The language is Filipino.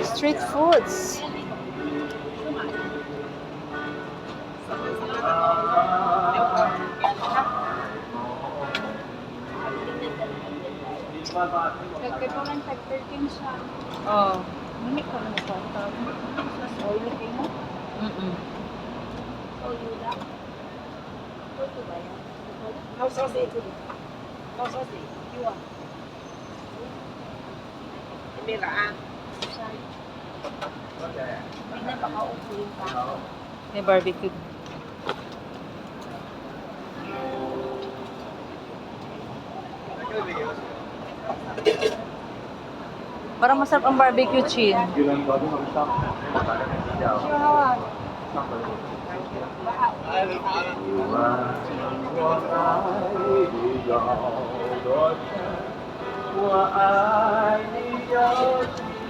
Street foods. Nagkatulang tag 13 siya. Oh. Hindi ko na ito. Oh, ilagay mo? Oh, yuda. Ito ba yan? No sausage. No sausage. You want? Mira ah. Sorry. May napaka-upo yung pa. May barbecue. Parang masarap ang barbecue chin.